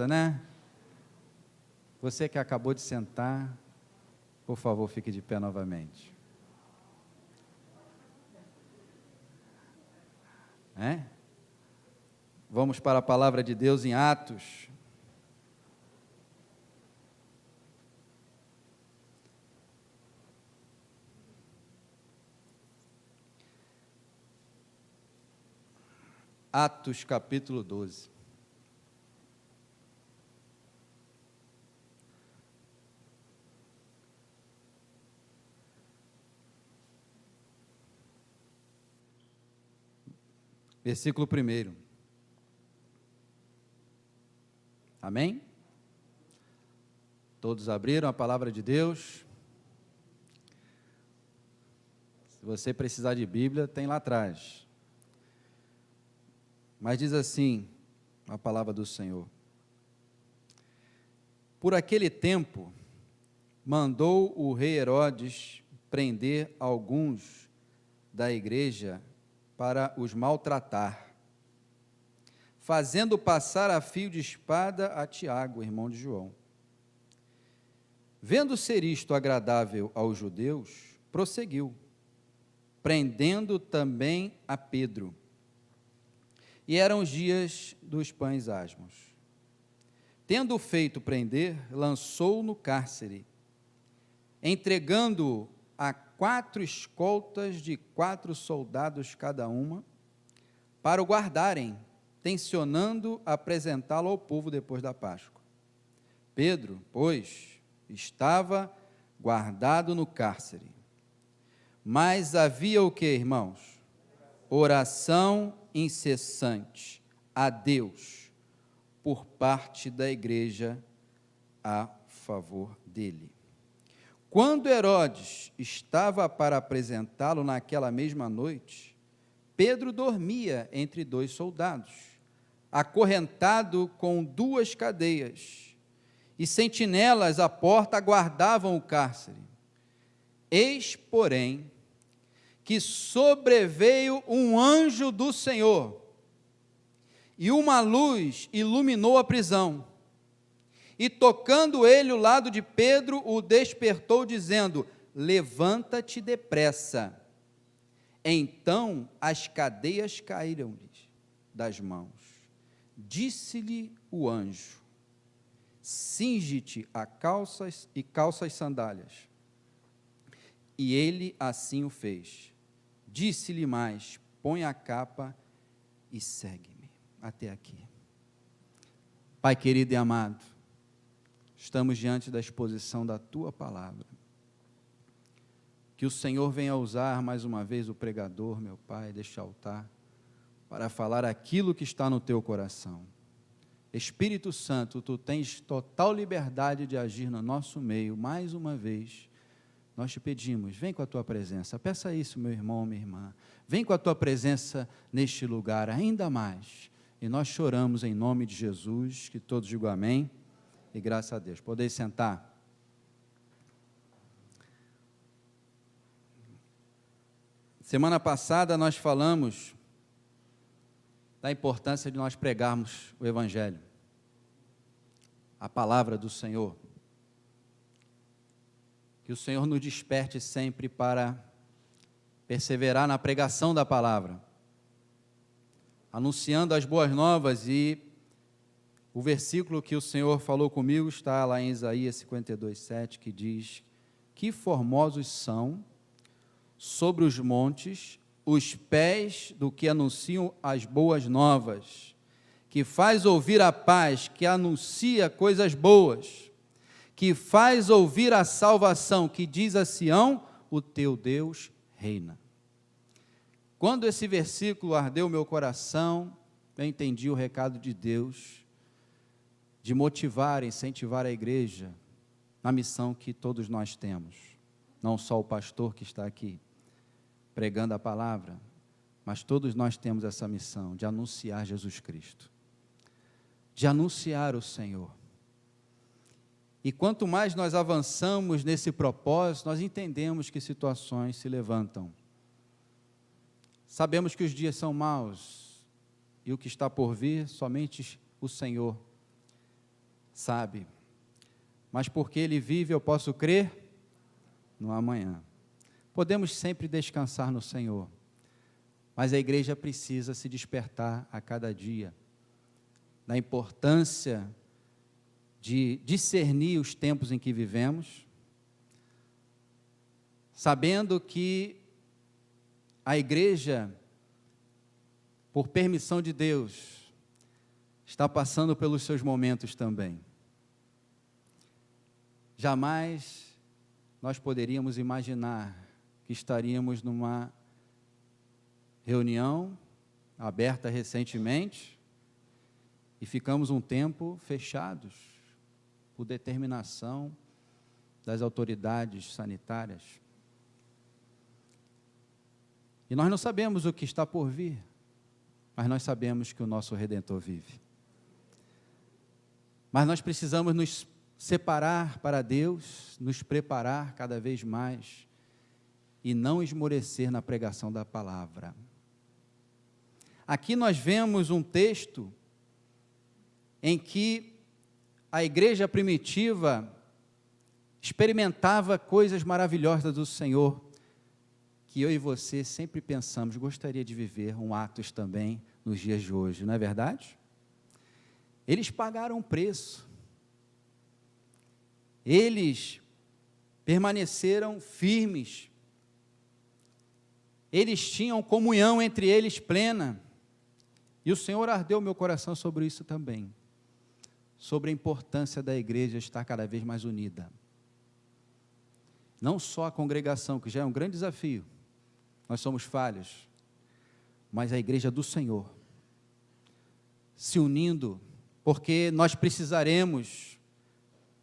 Né? Você que acabou de sentar, por favor, fique de pé novamente. Vamos para a palavra de Deus em Atos. Atos capítulo 12. Versículo 1. Amém? Todos abriram a palavra de Deus? Se você precisar de Bíblia, tem lá atrás. Mas diz assim a palavra do Senhor: por aquele tempo, mandou o rei Herodes prender alguns da igreja para os maltratar, fazendo passar a fio de espada a Tiago, irmão de João. Vendo ser isto agradável aos judeus, prosseguiu, prendendo também a Pedro. E eram os dias dos pães asmos. Tendo feito prender, lançou-o no cárcere, entregando-o a 4 escoltas de 4 soldados cada uma, para o guardarem, tencionando apresentá-lo ao povo depois da Páscoa. Pedro, pois, estava guardado no cárcere. Mas havia o que, irmãos? Oração incessante a Deus, por parte da igreja, a favor dele. Quando Herodes estava para apresentá-lo naquela mesma noite, Pedro dormia entre 2 soldados, acorrentado com 2 cadeias, e sentinelas à porta guardavam o cárcere. Eis, porém, que sobreveio um anjo do Senhor, e uma luz iluminou a prisão. E tocando ele o lado de Pedro, o despertou, dizendo: levanta-te depressa. Então as cadeias caíram-lhe das mãos. Disse-lhe o anjo: cinge-te a calças e calças sandálias. E ele assim o fez. Disse-lhe mais: põe a capa e segue-me. Até aqui. Pai querido e amado, estamos diante da exposição da Tua palavra. Que o Senhor venha usar mais uma vez o pregador, meu Pai, deste altar, para falar aquilo que está no Teu coração. Espírito Santo, Tu tens total liberdade de agir no nosso meio, mais uma vez. Nós te pedimos, vem com a Tua presença. Peça isso, meu irmão, minha irmã. Vem com a Tua presença neste lugar, ainda mais. E nós choramos em nome de Jesus, que todos digam amém. E graças a Deus. Podeis sentar. Semana passada nós falamos da importância de nós pregarmos o Evangelho, a palavra do Senhor. Que o Senhor nos desperte sempre para perseverar na pregação da palavra, anunciando as boas novas. E o versículo que o Senhor falou comigo está lá em Isaías 52:7, que diz: que formosos são sobre os montes os pés do que anunciam as boas novas, que faz ouvir a paz, que anuncia coisas boas, que faz ouvir a salvação, que diz a Sião: o teu Deus reina. Quando esse versículo ardeu meu coração, eu entendi o recado de Deus, de motivar, incentivar a igreja na missão que todos nós temos, não só o pastor que está aqui pregando a palavra, mas todos nós temos essa missão de anunciar Jesus Cristo, de anunciar o Senhor. E quanto mais nós avançamos nesse propósito, nós entendemos que situações se levantam. Sabemos que os dias são maus, e o que está por vir, somente o Senhor sabe, mas porque Ele vive eu posso crer no amanhã. Podemos sempre descansar no Senhor, mas a igreja precisa se despertar a cada dia da importância de discernir os tempos em que vivemos, sabendo que a igreja, por permissão de Deus, está passando pelos seus momentos também. Jamais nós poderíamos imaginar que estaríamos numa reunião aberta recentemente e ficamos um tempo fechados por determinação das autoridades sanitárias. E nós não sabemos o que está por vir, mas nós sabemos que o nosso Redentor vive. Mas nós precisamos nos separar para Deus, nos preparar cada vez mais e não esmorecer na pregação da palavra. Aqui nós vemos um texto em que a igreja primitiva experimentava coisas maravilhosas do Senhor, que eu e você sempre pensamos, gostaria de viver um Atos também nos dias de hoje, não é verdade? Eles pagaram um preço, eles permaneceram firmes, eles tinham comunhão entre eles plena, e o Senhor ardeu meu coração sobre isso também, sobre a importância da igreja estar cada vez mais unida. Não só a congregação, que já é um grande desafio, nós somos falhos, mas a igreja do Senhor, se unindo, porque nós precisaremos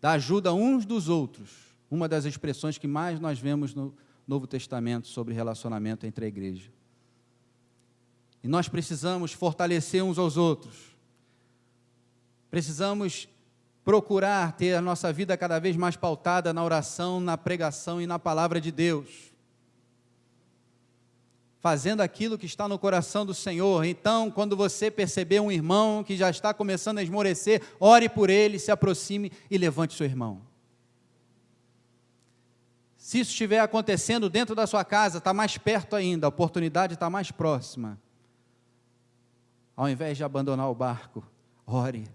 da ajuda uns dos outros, uma das expressões que mais nós vemos no Novo Testamento sobre relacionamento entre a igreja. E nós precisamos fortalecer uns aos outros, precisamos procurar ter a nossa vida cada vez mais pautada na oração, na pregação e na palavra de Deus, fazendo aquilo que está no coração do Senhor. Então, quando você perceber um irmão que já está começando a esmorecer, ore por ele, se aproxime e levante seu irmão. Se isso estiver acontecendo dentro da sua casa, está mais perto ainda, a oportunidade está mais próxima. Ao invés de abandonar o barco, ore,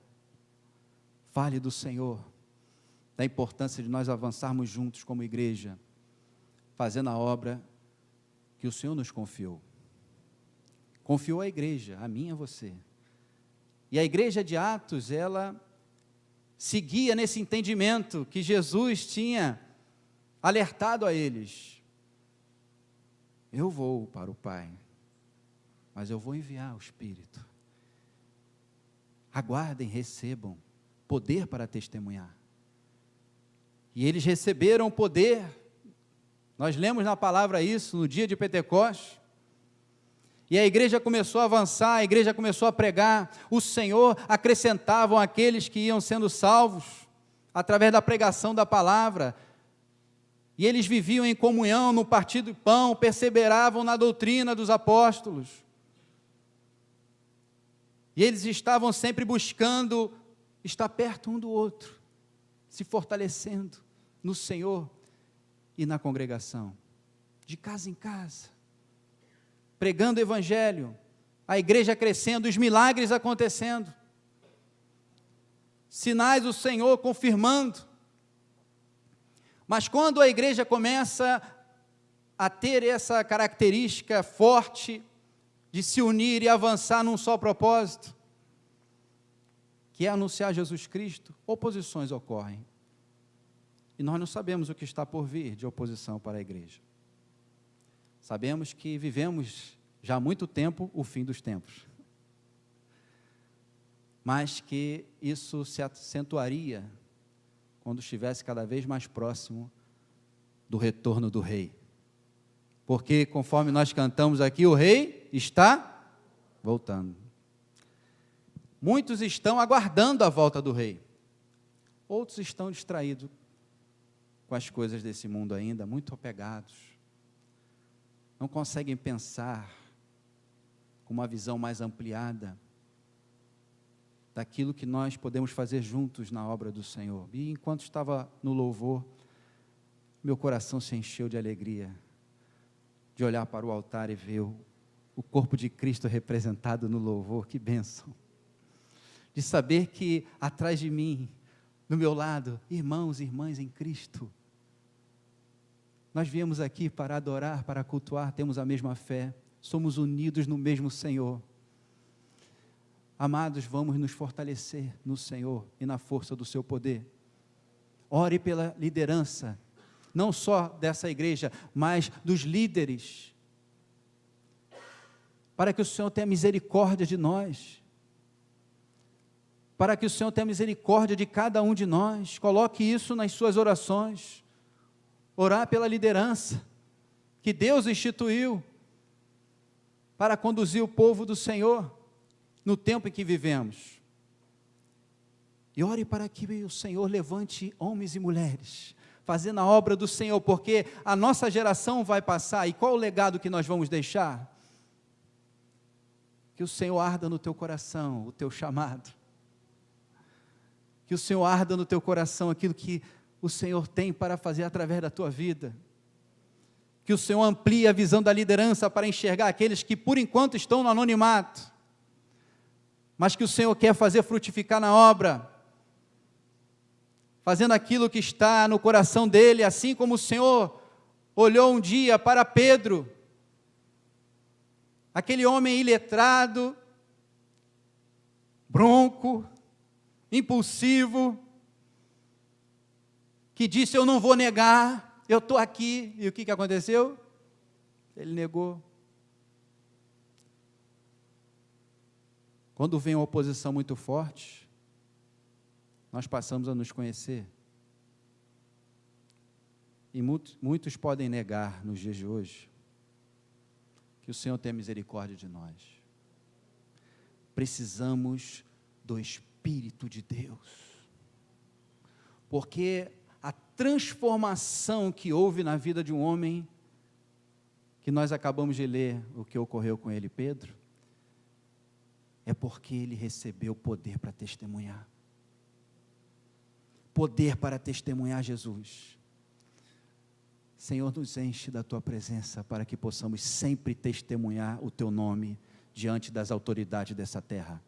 fale do Senhor, da importância de nós avançarmos juntos como igreja, fazendo a obra que o Senhor nos confiou. Confiou à igreja, a mim e a você. E a igreja de Atos, ela seguia nesse entendimento que Jesus tinha alertado a eles. Eu vou para o Pai, mas eu vou enviar o Espírito. Aguardem, recebam poder para testemunhar. E eles receberam poder. Nós lemos na palavra isso no dia de Pentecostes, e a igreja começou a avançar, a igreja começou a pregar, o Senhor acrescentava aqueles que iam sendo salvos, através da pregação da palavra, e eles viviam em comunhão, no partir do pão, perseveravam na doutrina dos apóstolos, e eles estavam sempre buscando estar perto um do outro, se fortalecendo no Senhor, e na congregação, de casa em casa, pregando o evangelho, a igreja crescendo, os milagres acontecendo, sinais do Senhor confirmando. Mas quando a igreja começa a ter essa característica forte de se unir e avançar num só propósito, que é anunciar Jesus Cristo, oposições ocorrem. E nós não sabemos o que está por vir de oposição para a igreja. Sabemos que vivemos já há muito tempo o fim dos tempos. Mas que isso se acentuaria quando estivesse cada vez mais próximo do retorno do Rei. Porque, conforme nós cantamos aqui, o Rei está voltando. Muitos estão aguardando a volta do Rei. Outros estão distraídos com as coisas desse mundo ainda, muito apegados, não conseguem pensar com uma visão mais ampliada. daquilo que nós podemos fazer juntos na obra do Senhor. E enquanto estava no louvor, meu coração se encheu de alegria, de olhar para o altar e ver o corpo de Cristo representado no louvor. Que bênção! De saber que atrás de mim, no meu lado, irmãos e irmãs em Cristo. Nós viemos aqui para adorar, para cultuar, temos a mesma fé, somos unidos no mesmo Senhor. Amados, vamos nos fortalecer no Senhor e na força do seu poder. Ore pela liderança, não só dessa igreja, mas dos líderes, para que o Senhor tenha misericórdia de nós, para que o Senhor tenha misericórdia de cada um de nós. Coloque isso nas suas orações. Orar pela liderança que Deus instituiu para conduzir o povo do Senhor no tempo em que vivemos. E ore para que o Senhor levante homens e mulheres fazendo a obra do Senhor, porque a nossa geração vai passar. E qual o legado que nós vamos deixar? Que o Senhor arda no teu coração o teu chamado, que o Senhor arda no teu coração aquilo que o Senhor tem para fazer através da tua vida, que o Senhor amplie a visão da liderança para enxergar aqueles que por enquanto estão no anonimato, mas que o Senhor quer fazer frutificar na obra, fazendo aquilo que está no coração dele, assim como o Senhor olhou um dia para Pedro, aquele homem iletrado, bronco, impulsivo, que disse: eu não vou negar, eu estou aqui. E o que aconteceu? Ele negou. Quando vem uma oposição muito forte, nós passamos a nos conhecer. E muitos podem negar nos dias de hoje. Que o Senhor tenha misericórdia de nós. Precisamos do Espírito de Deus. Porque a transformação que houve na vida de um homem, que nós acabamos de ler o que ocorreu com ele, Pedro, é porque ele recebeu poder para testemunhar. Poder para testemunhar Jesus. Senhor, nos enche da tua presença para que possamos sempre testemunhar o teu nome diante das autoridades dessa terra.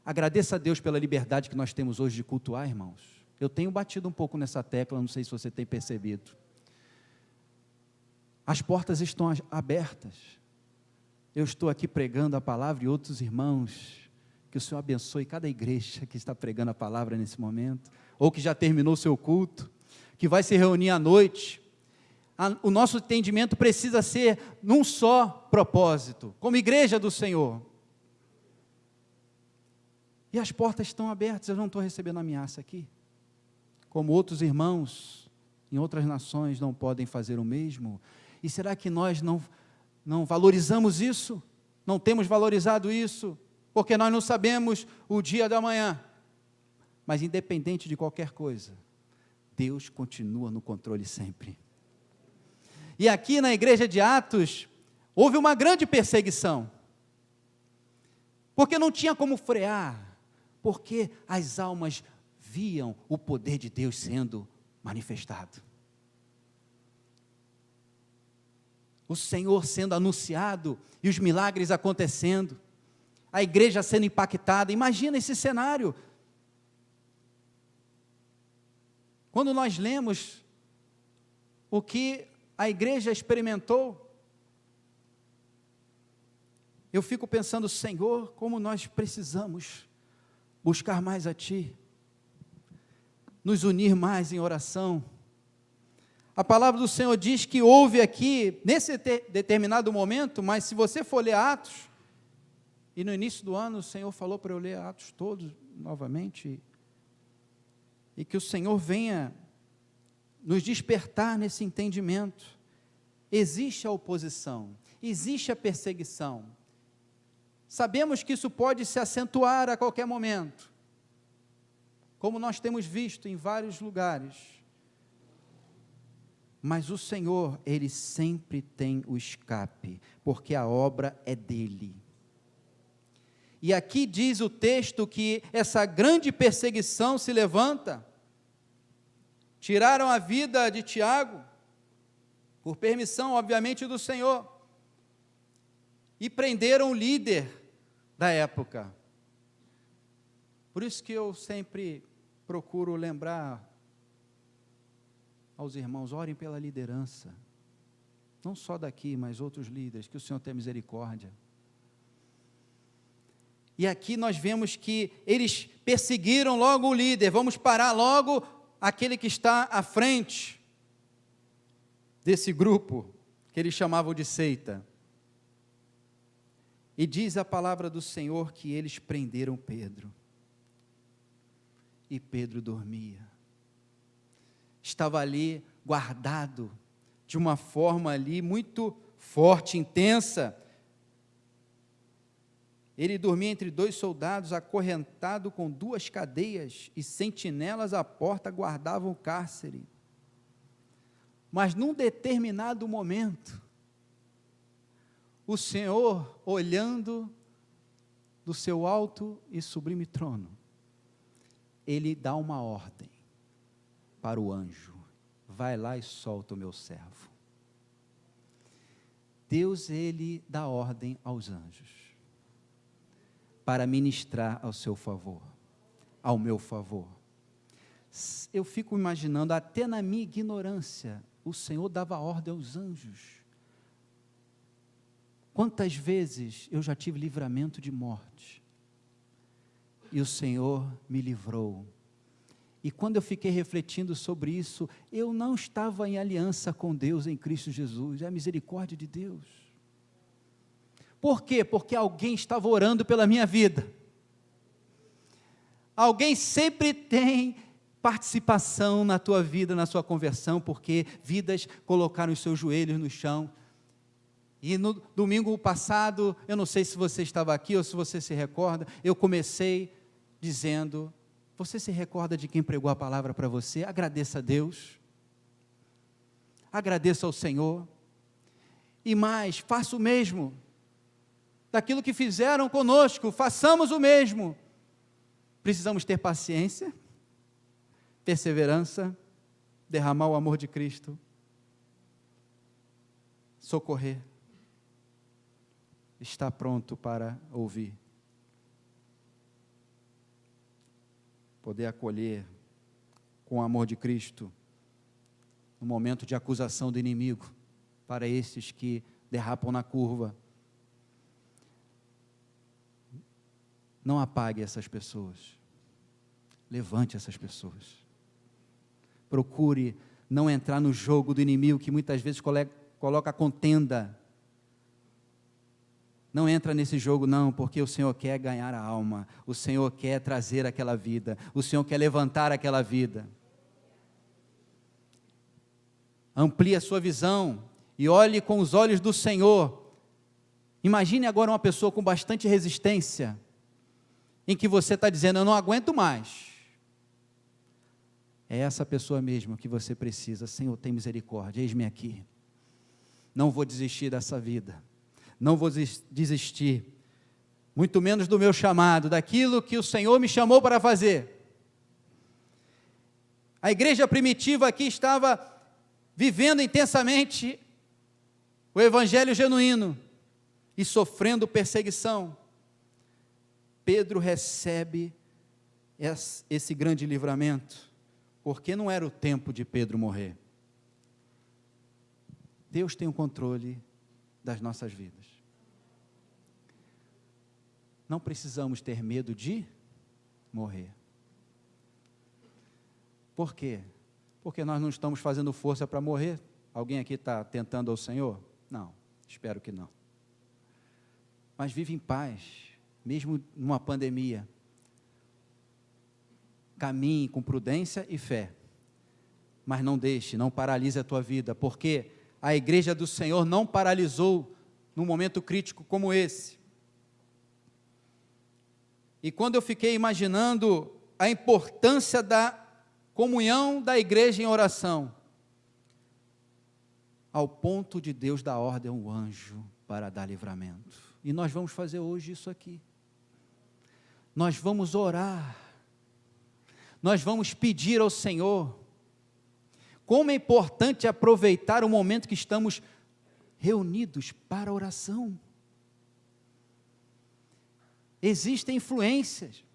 Agradeça a Deus pela liberdade que nós temos hoje de cultuar, irmãos. Eu tenho batido um pouco nessa tecla, não sei se você tem percebido. As portas estão abertas. Eu estou aqui pregando a palavra e outros irmãos, que o Senhor abençoe cada igreja que está pregando a palavra nesse momento, ou que já terminou o seu culto, que vai se reunir à noite. O nosso entendimento precisa ser num só propósito, como igreja do Senhor. E as portas estão abertas, eu não estou recebendo ameaça aqui. Como outros irmãos em outras nações não podem fazer o mesmo. E será que nós não valorizamos isso? Não temos valorizado isso? Porque nós não sabemos o dia da manhã. Mas independente de qualquer coisa, Deus continua no controle sempre. E aqui na igreja de Atos, houve uma grande perseguição. Porque não tinha como frear. Porque as almas viam o poder de Deus sendo manifestado. O Senhor sendo anunciado e os milagres acontecendo. A igreja sendo impactada. Imagina esse cenário. Quando nós lemos o que a igreja experimentou, eu fico pensando: Senhor, como nós precisamos buscar mais a Ti, nos unir mais em oração. A palavra do Senhor diz que houve aqui, nesse determinado momento, mas se você for ler Atos, e no início do ano o Senhor falou para eu ler Atos todos novamente, e que o Senhor venha nos despertar nesse entendimento. Existe a oposição, existe a perseguição. Sabemos que isso pode se acentuar a qualquer momento, como nós temos visto em vários lugares. Mas o Senhor, Ele sempre tem o escape, porque a obra é dEle. E aqui diz o texto que essa grande perseguição se levanta. Tiraram a vida de Tiago, por permissão, obviamente, do Senhor, e prenderam o líder da época. Por isso que eu sempre procuro lembrar aos irmãos, orem pela liderança, não só daqui, mas outros líderes, que o Senhor tenha misericórdia. E aqui nós vemos que eles perseguiram logo o líder, vamos parar logo aquele que está à frente desse grupo, que eles chamavam de seita. E diz a palavra do Senhor que eles prenderam Pedro. E Pedro dormia. Estava ali guardado de uma forma ali muito forte, intensa. Ele dormia entre 2 soldados, acorrentado com 2 cadeias, e sentinelas à porta guardavam o cárcere. Mas num determinado momento, o Senhor, olhando do seu alto e sublime trono, ele dá uma ordem para o anjo: vai lá e solta o meu servo. Deus, ele dá ordem aos anjos para ministrar ao seu favor, ao meu favor. Eu fico imaginando, até na minha ignorância, o Senhor dava ordem aos anjos. Quantas vezes eu já tive livramento de morte, e o Senhor me livrou. E quando eu fiquei refletindo sobre isso, eu não estava em aliança com Deus em Cristo Jesus, é a misericórdia de Deus. Por quê? Porque alguém estava orando pela minha vida. Alguém sempre tem participação na tua vida, na sua conversão, porque vidas colocaram os seus joelhos no chão. E no domingo passado, eu não sei se você estava aqui ou se você se recorda, eu comecei dizendo: você se recorda de quem pregou a palavra para você? Agradeça a Deus, agradeça ao Senhor, e mais, faça o mesmo, daquilo que fizeram conosco, façamos o mesmo. Precisamos ter paciência, perseverança, derramar o amor de Cristo, socorrer, estar pronto para ouvir, poder acolher com o amor de Cristo, no momento de acusação do inimigo, para esses que derrapam na curva. Não apague essas pessoas, levante essas pessoas, procure não entrar no jogo do inimigo, que muitas vezes coloca a contenda. Não entra nesse jogo não, porque o Senhor quer ganhar a alma, o Senhor quer trazer aquela vida, o Senhor quer levantar aquela vida. Amplie a sua visão e olhe com os olhos do Senhor. Imagine agora uma pessoa com bastante resistência, em que você está dizendo: eu não aguento mais. É essa pessoa mesmo que você precisa. Senhor, tem misericórdia, eis-me aqui. Não vou desistir dessa vida, não vou desistir, muito menos do meu chamado, daquilo que o Senhor me chamou para fazer. A igreja primitiva aqui estava vivendo intensamente o evangelho genuíno e sofrendo perseguição. Pedro recebe esse grande livramento, porque não era o tempo de Pedro morrer. Deus tem o controle das nossas vidas. Não precisamos ter medo de morrer. Por quê? Porque nós não estamos fazendo força para morrer. Alguém aqui está tentando ao Senhor? Não, espero que não. Mas vive em paz, mesmo numa pandemia. Caminhe com prudência e fé, mas não deixe, não paralise a tua vida, porque a igreja do Senhor não paralisou num momento crítico como esse. E quando eu fiquei imaginando a importância da comunhão da igreja em oração, ao ponto de Deus dar ordem ao anjo para dar livramento. E nós vamos fazer hoje isso aqui. nós vamos orar, nós vamos pedir ao Senhor. Como é importante aproveitar o momento que estamos reunidos para a oração. Existem influências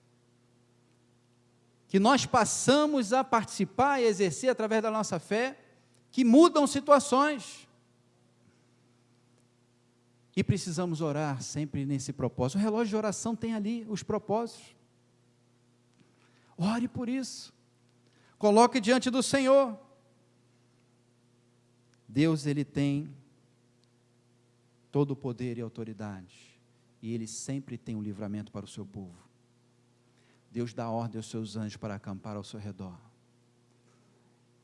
que nós passamos a participar e exercer através da nossa fé, que mudam situações. E precisamos orar sempre nesse propósito. O relógio de oração tem ali os propósitos. Ore por isso. Coloque diante do Senhor. Deus, Ele tem todo o poder e autoridade. E Ele sempre tem um livramento para o seu povo. Deus dá ordem aos seus anjos para acampar ao seu redor.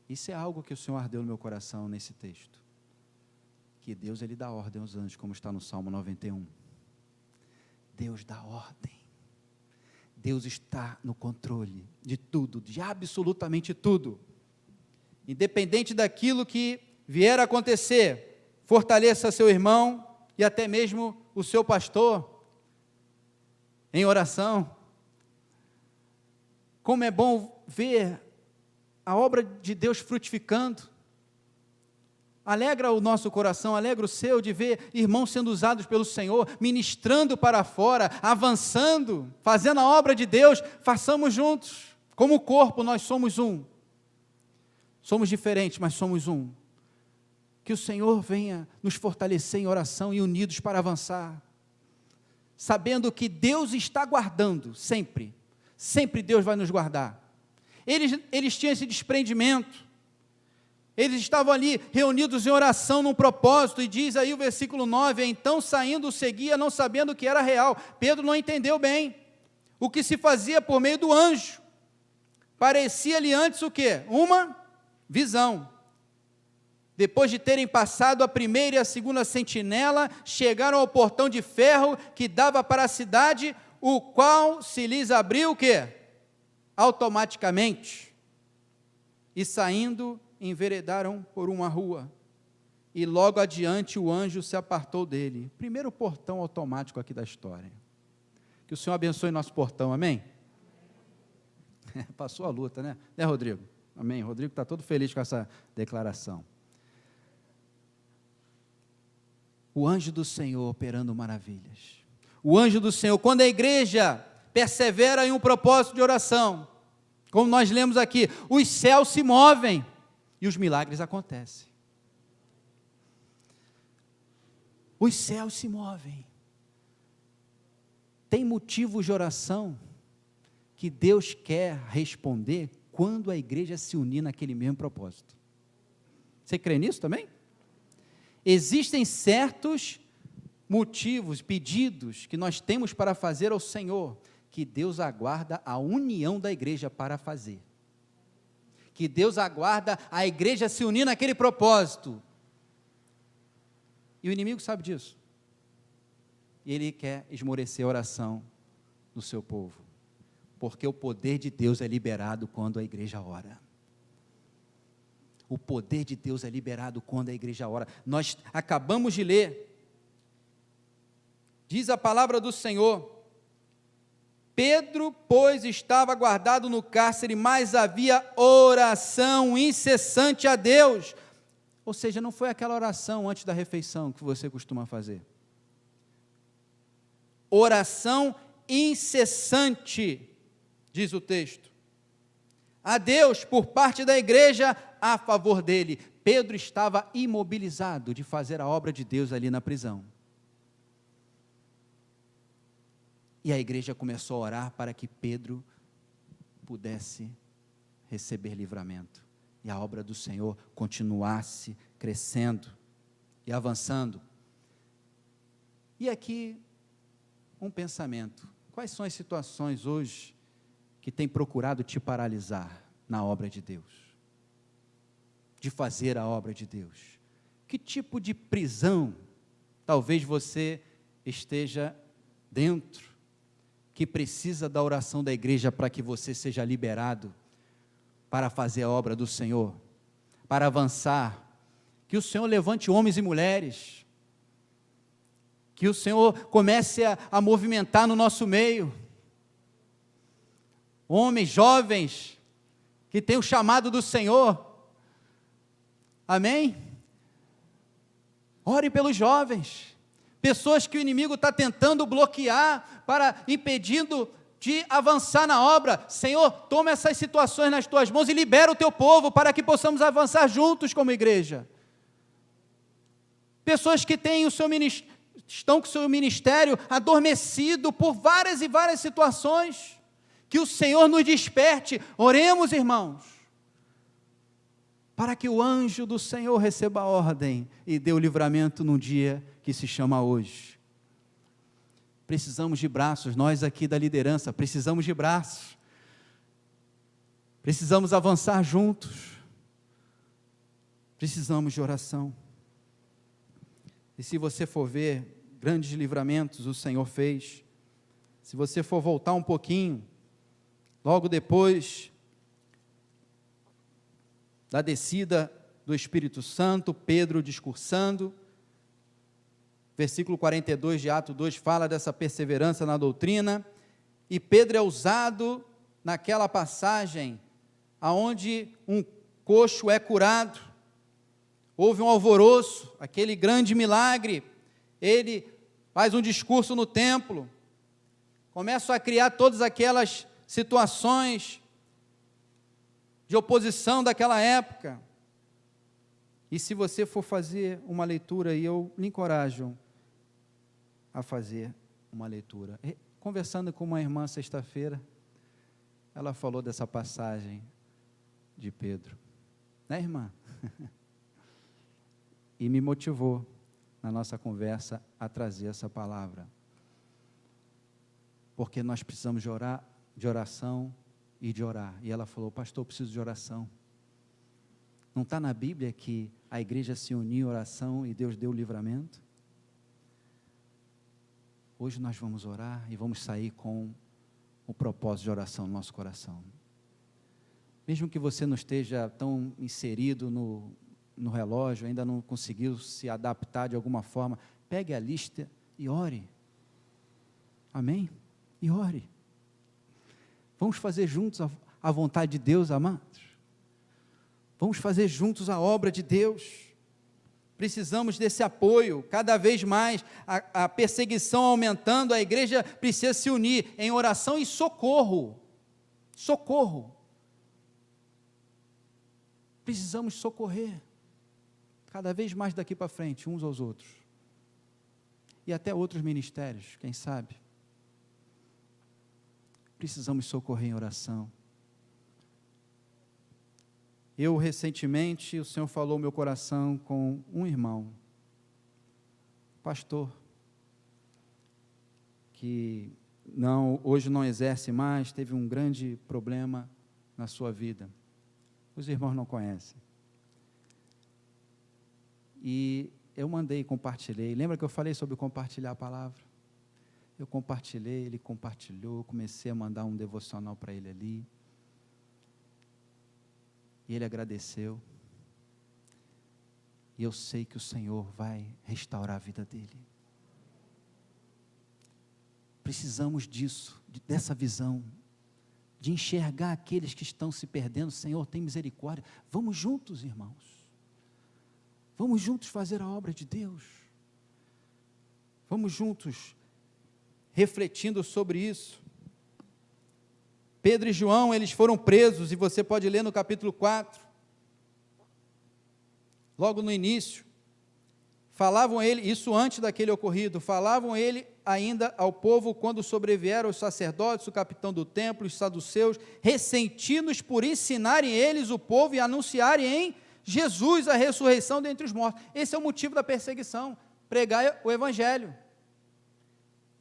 Isso é algo que o Senhor ardeu no meu coração nesse texto. Que Deus, Ele dá ordem aos anjos, como está no Salmo 91. Deus dá ordem. Deus está no controle de tudo, de absolutamente tudo. Independente daquilo que vier a acontecer, fortaleça seu irmão e até mesmo o seu pastor em oração. Como é bom ver a obra de Deus frutificando. Alegra o nosso coração, alegra o seu de ver irmãos sendo usados pelo Senhor, ministrando para fora, avançando, fazendo a obra de Deus. Façamos juntos, como corpo nós somos um, somos diferentes, mas somos um. Que o Senhor venha nos fortalecer em oração e unidos para avançar, sabendo que Deus está guardando, sempre Deus vai nos guardar. Eles tinham esse desprendimento, eles estavam ali reunidos em oração num propósito, e diz aí o versículo 9, então saindo seguia, não sabendo o que era real. Pedro não entendeu bem o que se fazia por meio do anjo. Parecia-lhe antes o quê? Uma visão. Depois de terem passado a primeira e a segunda sentinela, chegaram ao portão de ferro que dava para a cidade, o qual se lhes abriu o quê? Automaticamente. E saindo, enveredaram por uma rua, e logo adiante o anjo se apartou dele. Primeiro portão automático aqui da história. Que o Senhor abençoe nosso portão, amém? Passou a luta, né? Né, Rodrigo? Amém. Rodrigo está todo feliz com essa declaração. O anjo do Senhor operando maravilhas. O anjo do Senhor, quando a igreja persevera em um propósito de oração, como nós lemos aqui, os céus se movem e os milagres acontecem. Os céus se movem. Tem motivos de oração que Deus quer responder quando a igreja se unir naquele mesmo propósito. Você crê nisso também? Existem certos motivos, pedidos que nós temos para fazer ao Senhor, que Deus aguarda a união da igreja para fazer. Que Deus aguarda a igreja se unir naquele propósito. E o inimigo sabe disso. E ele quer esmorecer a oração do seu povo. Porque o poder de Deus é liberado quando a igreja ora. O poder de Deus é liberado quando a igreja ora. Nós acabamos de ler. Diz a palavra do Senhor. Pedro, pois, estava guardado no cárcere, mas havia oração incessante a Deus. Ou seja, não foi aquela oração antes da refeição que você costuma fazer. Oração incessante, diz o texto. A Deus, por parte da igreja, a favor dele. Pedro estava imobilizado de fazer a obra de Deus ali na prisão. E a igreja começou a orar para que Pedro pudesse receber livramento. E a obra do Senhor continuasse crescendo e avançando. E aqui, um pensamento. Quais são as situações hoje que têm procurado te paralisar na obra de Deus? De fazer a obra de Deus? Que tipo de prisão talvez você esteja dentro, que precisa da oração da igreja para que você seja liberado para fazer a obra do Senhor, para avançar? Que o Senhor levante homens e mulheres, que o Senhor comece a movimentar no nosso meio, homens, jovens, que têm o chamado do Senhor. Amém? Ore pelos jovens, pessoas que o inimigo está tentando bloquear, impedindo de avançar na obra. Senhor, toma essas situações nas tuas mãos e libera o teu povo para que possamos avançar juntos como igreja. Pessoas que têm estão com o seu ministério adormecido por várias e várias situações, que o Senhor nos desperte. Oremos, irmãos, para que o anjo do Senhor receba a ordem e dê o livramento num dia que se chama hoje. Precisamos de braços, nós aqui da liderança, precisamos de braços. Precisamos avançar juntos. Precisamos de oração. E se você for ver, grandes livramentos o Senhor fez. Se você for voltar um pouquinho, logo depois da descida do Espírito Santo, Pedro discursando, versículo 42 de Atos 2 fala dessa perseverança na doutrina, e Pedro é usado naquela passagem, aonde um coxo é curado, houve um alvoroço, aquele grande milagre, ele faz um discurso no templo, começa a criar todas aquelas situações de oposição daquela época. E se você for fazer uma leitura, e eu lhe encorajo a fazer uma leitura. Conversando com uma irmã sexta-feira, ela falou dessa passagem de Pedro, né, irmã? E me motivou na nossa conversa a trazer essa palavra, porque nós precisamos de oração e de orar. E ela falou: pastor, eu preciso de oração. Não está na Bíblia que a igreja se uniu em oração e Deus deu o livramento? Hoje nós vamos orar e vamos sair com o propósito de oração no nosso coração. Mesmo que você não esteja tão inserido no relógio, ainda não conseguiu se adaptar de alguma forma, pegue a lista e ore. Amém? E ore. Vamos fazer juntos a vontade de Deus, amados. Vamos fazer juntos a obra de Deus. Precisamos desse apoio, cada vez mais, a perseguição aumentando, a igreja precisa se unir em oração e socorro. Socorro. Precisamos socorrer, cada vez mais daqui para frente, uns aos outros. E até outros ministérios, quem sabe. Precisamos socorrer em oração. Eu, recentemente, o Senhor falou no meu coração com um irmão, pastor, que hoje não exerce mais, teve um grande problema na sua vida. Os irmãos não conhecem. E eu compartilhei. Lembra que eu falei sobre compartilhar a palavra? Eu compartilhei, ele compartilhou, comecei a mandar um devocional para ele ali. E ele agradeceu. E eu sei que o Senhor vai restaurar a vida dele. Precisamos disso, dessa visão, de enxergar aqueles que estão se perdendo. Senhor, tem misericórdia. Vamos juntos, irmãos. Vamos juntos fazer a obra de Deus. Vamos juntos, refletindo sobre isso. Pedro e João, eles foram presos, e você pode ler no capítulo 4, logo no início, falavam ele, isso antes daquele ocorrido, falavam ele ainda ao povo, quando sobrevieram os sacerdotes, o capitão do templo, os saduceus, ressentidos por ensinarem eles o povo e anunciarem em Jesus a ressurreição dentre os mortos. Esse é o motivo da perseguição, pregar o evangelho.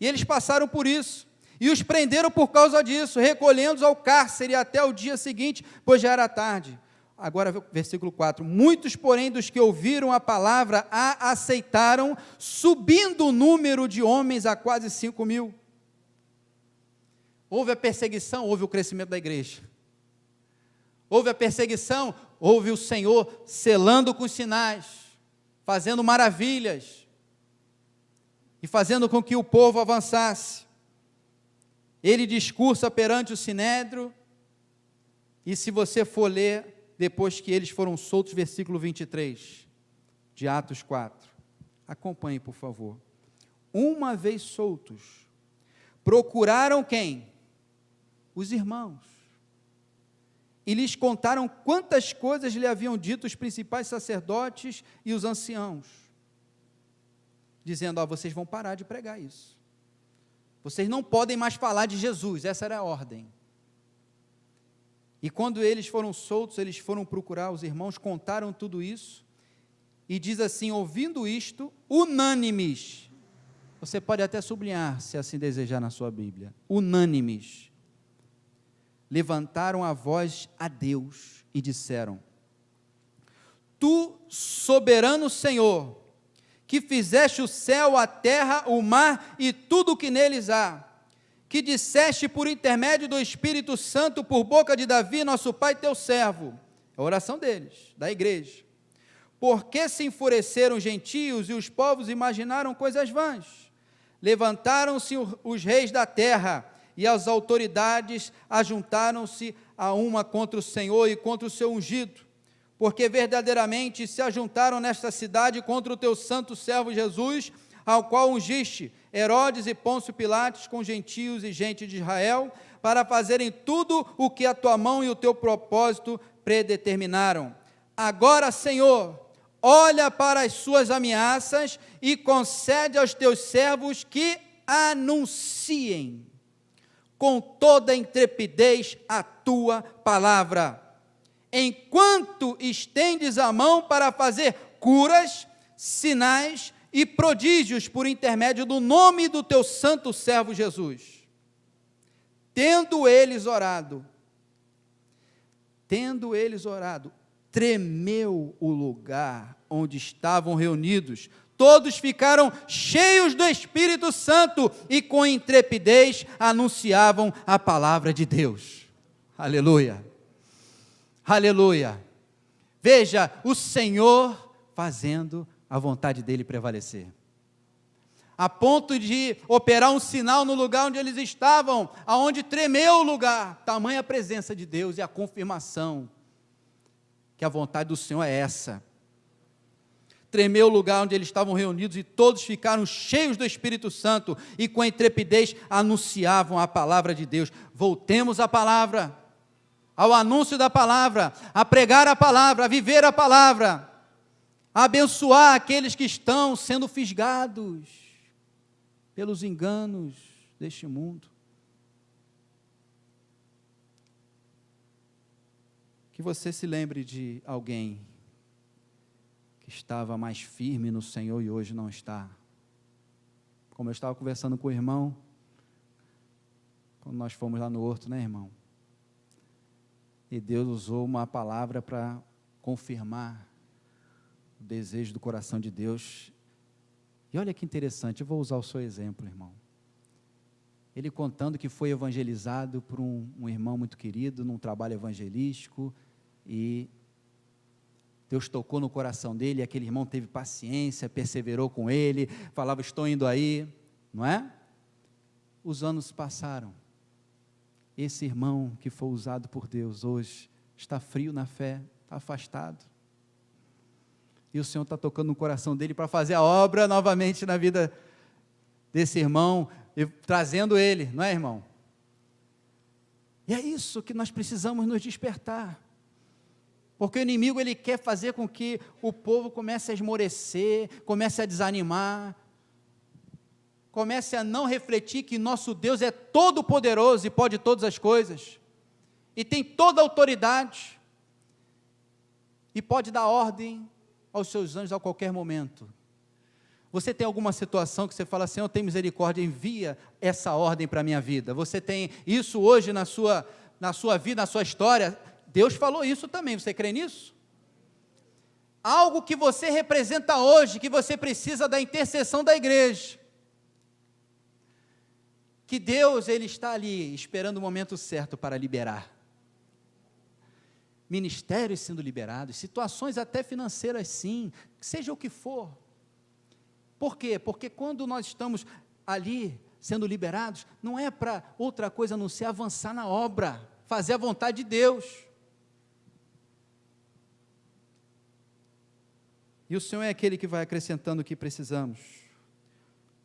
E eles passaram por isso. E os prenderam por causa disso, recolhendo-os ao cárcere até o dia seguinte, pois já era tarde. Agora, versículo 4. Muitos, porém, dos que ouviram a palavra, a aceitaram, subindo o número de homens a quase 5.000. Houve a perseguição, houve o crescimento da igreja. Houve a perseguição, houve o Senhor selando com sinais, fazendo maravilhas, e fazendo com que o povo avançasse. Ele discursa perante o sinédrio, E se você for ler, depois que eles foram soltos, versículo 23, de Atos 4, acompanhe, por favor. Uma vez soltos, procuraram quem? Os irmãos. E lhes contaram quantas coisas lhe haviam dito os principais sacerdotes e os anciãos, dizendo, vocês vão parar de pregar isso. Vocês não podem mais falar de Jesus, essa era a ordem. E quando eles foram soltos, eles foram procurar os irmãos, contaram tudo isso, e diz assim, ouvindo isto, unânimes, você pode até sublinhar, se assim desejar na sua Bíblia, unânimes, levantaram a voz a Deus e disseram, Tu, soberano Senhor, que fizeste o céu, a terra, o mar e tudo o que neles há, que disseste por intermédio do Espírito Santo, por boca de Davi, nosso pai, teu servo, a oração deles, da igreja, porque se enfureceram os gentios e os povos imaginaram coisas vãs, levantaram-se os reis da terra, e as autoridades ajuntaram-se a uma contra o Senhor e contra o seu ungido, porque verdadeiramente se ajuntaram nesta cidade contra o teu santo servo Jesus, ao qual ungiste Herodes e Pôncio Pilatos com gentios e gente de Israel, para fazerem tudo o que a tua mão e o teu propósito predeterminaram. Agora, Senhor, olha para as suas ameaças e concede aos teus servos que anunciem com toda intrepidez a tua palavra, enquanto estendes a mão para fazer curas, sinais e prodígios por intermédio do nome do teu santo servo Jesus. Tendo eles orado, tremeu o lugar onde estavam reunidos, todos ficaram cheios do Espírito Santo e com intrepidez anunciavam a palavra de Deus. Aleluia, aleluia. Veja, o Senhor fazendo a vontade dele prevalecer, a ponto de operar um sinal no lugar onde eles estavam, aonde tremeu o lugar, tamanha a presença de Deus e a confirmação que a vontade do Senhor é essa. Tremeu o lugar onde eles estavam reunidos e todos ficaram cheios do Espírito Santo e com intrepidez anunciavam a palavra de Deus. Voltemos à palavra, ao anúncio da palavra, a pregar a palavra, a viver a palavra, a abençoar aqueles que estão sendo fisgados pelos enganos deste mundo. Que você se lembre de alguém que estava mais firme no Senhor e hoje não está. Como eu estava conversando com o irmão, quando nós fomos lá no horto, né, irmão? E Deus usou uma palavra para confirmar o desejo do coração de Deus. E olha que interessante, eu vou usar o seu exemplo, irmão. Ele contando que foi evangelizado por um irmão muito querido, num trabalho evangelístico, e Deus tocou no coração dele, e aquele irmão teve paciência, perseverou com ele, falava, estou indo aí, não é? Os anos passaram, esse irmão que foi usado por Deus hoje, está frio na fé, está afastado, e o Senhor está tocando no coração dele para fazer a obra novamente na vida desse irmão, e trazendo ele, não é, irmão? E é isso que nós precisamos nos despertar, porque o inimigo ele quer fazer com que o povo comece a esmorecer, comece a desanimar, comece a não refletir que nosso Deus é todo poderoso e pode todas as coisas, e tem toda a autoridade, e pode dar ordem aos seus anjos a qualquer momento. Você tem alguma situação que você fala, Senhor, tem misericórdia, envia essa ordem para a minha vida. Você tem isso hoje na sua vida, na sua história. Deus falou isso também, você crê nisso? Algo que você representa hoje, que você precisa da intercessão da igreja. Que Deus, Ele está ali, esperando o momento certo para liberar. Ministérios sendo liberados, situações até financeiras sim, seja o que for. Por quê? Porque quando nós estamos ali, sendo liberados, não é para outra coisa a não ser avançar na obra, fazer a vontade de Deus. E o Senhor é aquele que vai acrescentando o que precisamos.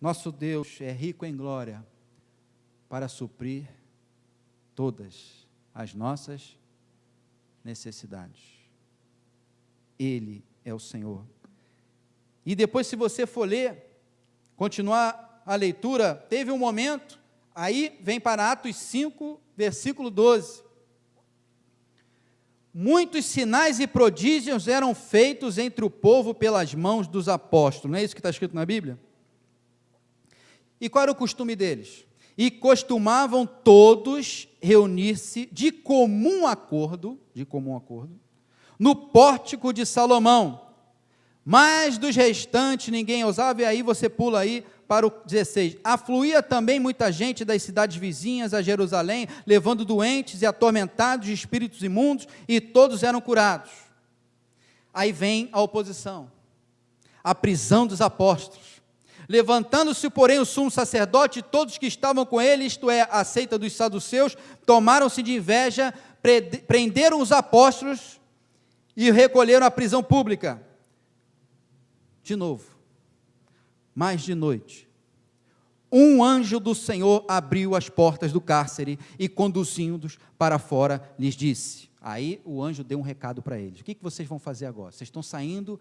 Nosso Deus é rico em glória para suprir todas as nossas necessidades. Ele é o Senhor. E depois, se você for ler, continuar a leitura, teve um momento, aí vem para Atos 5, versículo 12. Muitos sinais e prodígios eram feitos entre o povo pelas mãos dos apóstolos. Não é isso que está escrito na Bíblia? E qual era o costume deles? E costumavam todos reunir-se de comum acordo, no pórtico de Salomão. Mas dos restantes ninguém ousava, e aí você pula aí para o 16. Afluía também muita gente das cidades vizinhas a Jerusalém, levando doentes e atormentados de espíritos imundos, e todos eram curados. Aí vem a oposição, a prisão dos apóstolos. Levantando-se, porém, o sumo sacerdote e todos que estavam com ele, isto é, a seita dos saduceus, tomaram-se de inveja, prenderam os apóstolos e recolheram à prisão pública. De novo, mais de noite, um anjo do Senhor abriu as portas do cárcere e, conduzindo-os para fora, lhes disse. Aí o anjo deu um recado para eles: o que vocês vão fazer agora? Vocês estão saindo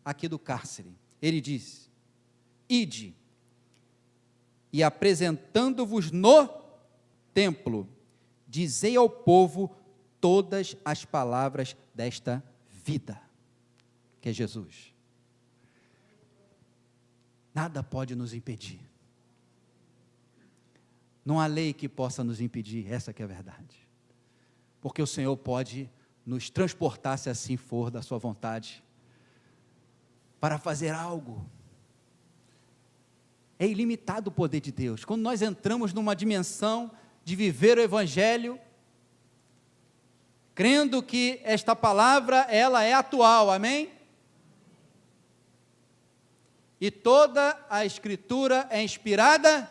aqui do cárcere. Ele disse: ide, e apresentando-vos no templo, dizei ao povo todas as palavras desta vida, que é Jesus. Nada pode nos impedir. Não há lei que possa nos impedir, essa que é a verdade. Porque o Senhor pode nos transportar, se assim for da sua vontade, para fazer algo. É ilimitado o poder de Deus. Quando nós entramos numa dimensão de viver o Evangelho, crendo que esta palavra, ela é atual, amém? E toda a Escritura é inspirada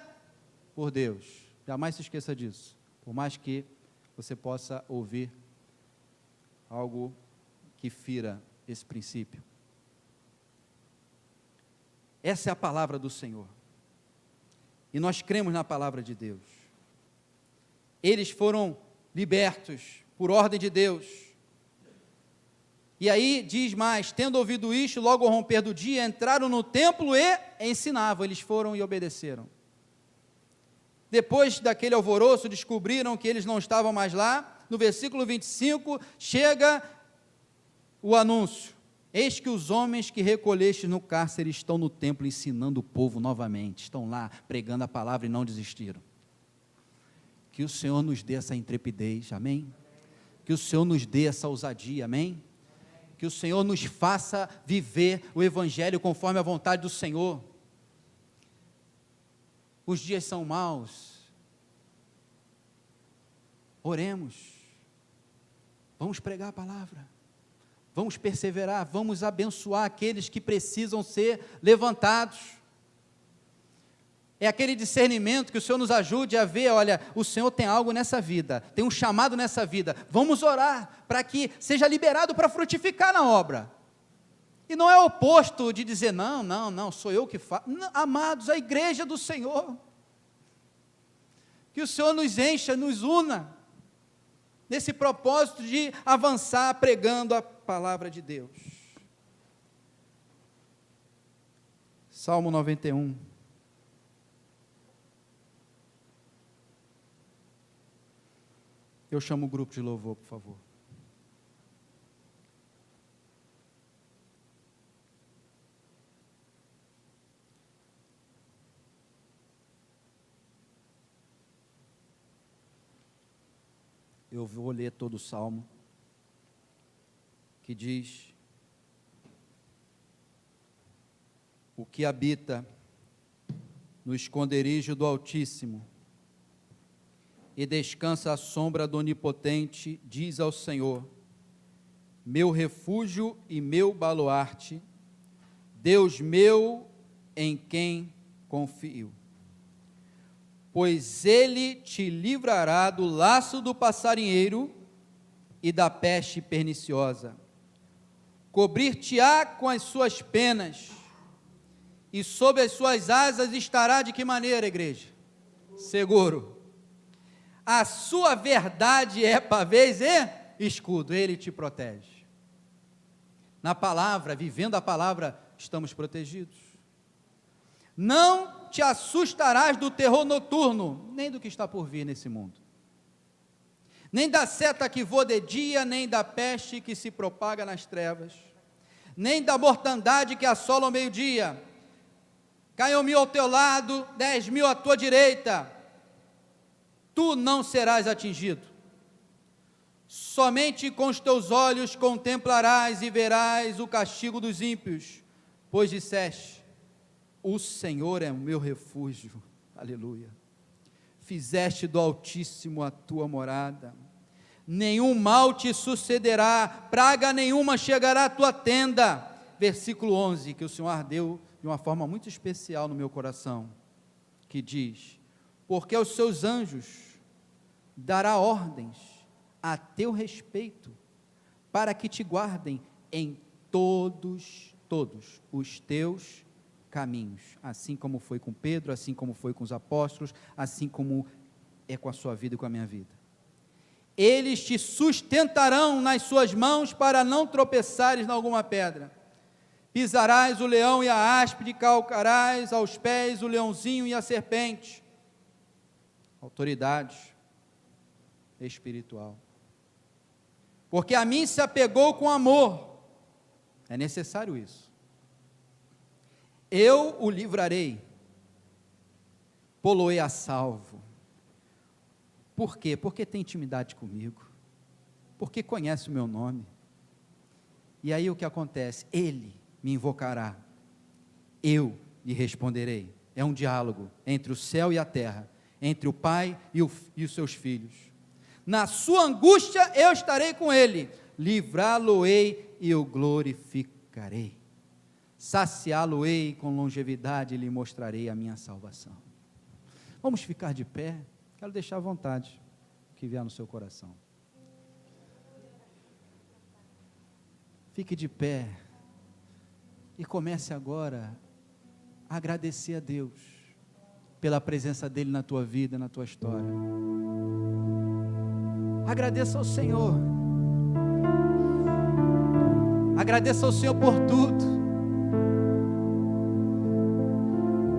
por Deus. Jamais se esqueça disso. Por mais que você possa ouvir algo que fira esse princípio. Essa é a palavra do Senhor. E nós cremos na palavra de Deus. Eles foram libertos por ordem de Deus. E aí diz mais: tendo ouvido isto, logo ao romper do dia, entraram no templo e ensinavam. Eles foram e obedeceram. Depois daquele alvoroço, descobriram que eles não estavam mais lá. No versículo 25, chega o anúncio: eis que os homens que recolheste no cárcere estão no templo ensinando o povo novamente. Estão lá pregando a palavra e não desistiram. Que o Senhor nos dê essa intrepidez, amém? Que o Senhor nos dê essa ousadia, amém? Que o Senhor nos faça viver o Evangelho conforme a vontade do Senhor. Os dias são maus. Oremos. Vamos pregar a palavra. Vamos perseverar. Vamos abençoar aqueles que precisam ser levantados. É aquele discernimento que o Senhor nos ajude a ver, olha, o Senhor tem algo nessa vida, tem um chamado nessa vida, vamos orar para que seja liberado para frutificar na obra. E não é o oposto de dizer, não, sou eu que faço. Amados, a igreja do Senhor, que o Senhor nos encha, nos una, nesse propósito de avançar pregando a palavra de Deus. Salmo 91. Eu chamo o grupo de louvor, por favor. Eu vou ler todo o salmo, que diz: o que habita no esconderijo do Altíssimo e descansa à sombra do Onipotente, diz ao Senhor: meu refúgio e meu baluarte, Deus meu em quem confio. Pois Ele te livrará do laço do passarinheiro e da peste perniciosa. cobrir-te-á com as suas penas, e sob as suas asas estará de que maneira, igreja? Seguro. A sua verdade é pavês e escudo, ele te protege. Na palavra, vivendo a palavra, estamos protegidos. Não te assustarás do terror noturno, nem do que está por vir nesse mundo, nem da seta que voa de dia, nem da peste que se propaga nas trevas, nem da mortandade que assola ao meio-dia. Caiam 1000 ao teu lado, 10.000 à tua direita, tu não serás atingido. Somente com os teus olhos contemplarás e verás o castigo dos ímpios, pois disseste: o Senhor é o meu refúgio, aleluia. Fizeste do Altíssimo a tua morada, nenhum mal te sucederá, praga nenhuma chegará à tua tenda. Versículo 11, que o Senhor ardeu de uma forma muito especial no meu coração, que diz: porque aos seus anjos dará ordens a teu respeito, para que te guardem em todos os teus caminhos, assim como foi com Pedro, assim como foi com os apóstolos, assim como é com a sua vida e com a minha vida. Eles te sustentarão nas suas mãos, para não tropeçares em alguma pedra. Pisarás o leão e a áspide, calcarás aos pés o leãozinho e a serpente. Autoridade espiritual. Porque a mim se apegou com amor, é necessário isso. Eu o livrarei, pô-lo-ei a salvo. Por quê? Porque tem intimidade comigo, porque conhece o meu nome. E aí o que acontece? Ele me invocará, eu lhe responderei. É um diálogo entre o céu e a terra, entre o Pai e os seus filhos. Na sua angústia eu estarei com ele, livrá-lo-ei e o glorificarei. Saciá-lo-ei com longevidade e lhe mostrarei a minha salvação. Vamos ficar de pé? Quero deixar à vontade o que vier no seu coração. Fique de pé e comece agora a agradecer a Deus pela presença dele na tua vida, na tua história. Agradeça ao Senhor. Agradeça ao Senhor por tudo.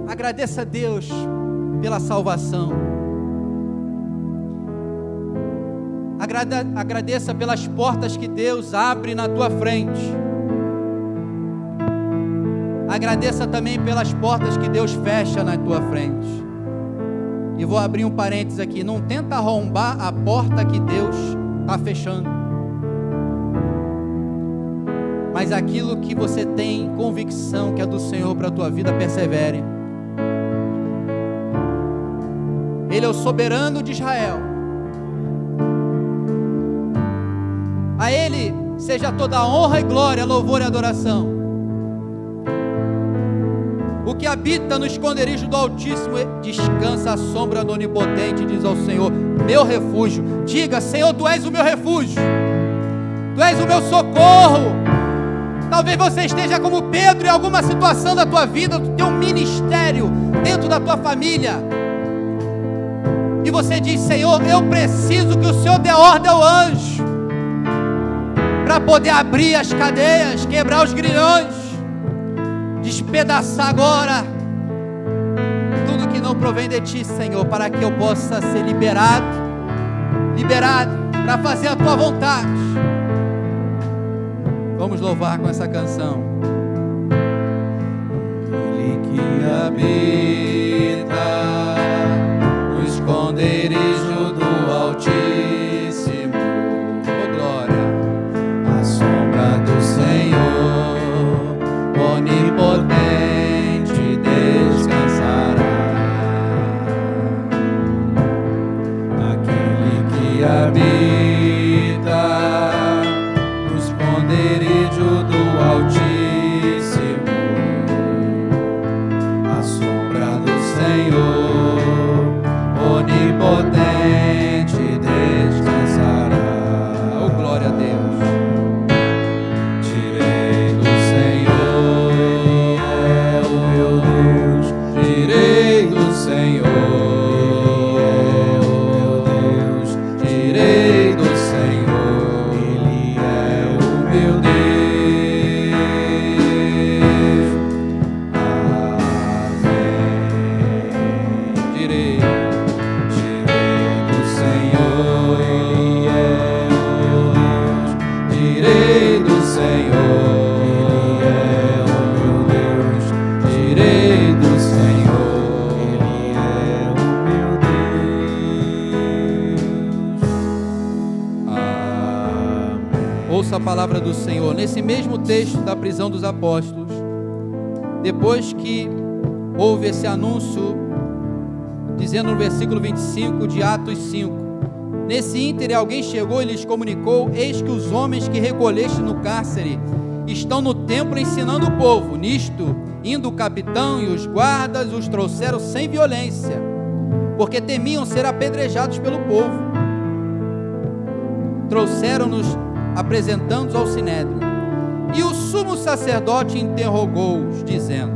Agradeça a Deus pela salvação. Agradeça pelas portas que Deus abre na tua frente. Agradeça também pelas portas que Deus fecha na tua frente. E vou abrir um parênteses aqui: não tenta arrombar a porta que Deus está fechando, mas aquilo que você tem convicção que é do Senhor para a tua vida, persevere. Ele é o soberano de Israel. A Ele seja toda a honra e glória, louvor e adoração. O que habita no esconderijo do Altíssimo descansa à sombra do Onipotente, diz ao Senhor, meu refúgio. Diga: Senhor, Tu és o meu refúgio, Tu és o meu socorro. Talvez você esteja como Pedro em alguma situação da tua vida, do teu ministério, dentro da tua família, e você diz: Senhor, eu preciso que o Senhor dê ordem ao anjo, para poder abrir as cadeias, quebrar os grilhões, despedaçar agora tudo que não provém de Ti, Senhor, para que eu possa ser liberado para fazer a Tua vontade. Vamos louvar com essa canção. Ele que habita no esconderijo do Altíssimo, oh glória, a sombra do Senhor onipotente descansará. Aquele que habita no esconderijo do Altíssimo, a sombra do Ouça a palavra do Senhor. Nesse mesmo texto da prisão dos apóstolos, depois que houve esse anúncio, dizendo no versículo 25 de Atos 5, nesse íntere alguém chegou e lhes comunicou: eis que os homens que recolheste no cárcere estão no templo ensinando o povo. Nisto, indo o capitão e os guardas, os trouxeram sem violência, porque temiam ser apedrejados pelo povo. Trouxeram-nos apresentando-os ao sinédrio. E o sumo sacerdote interrogou-os, dizendo: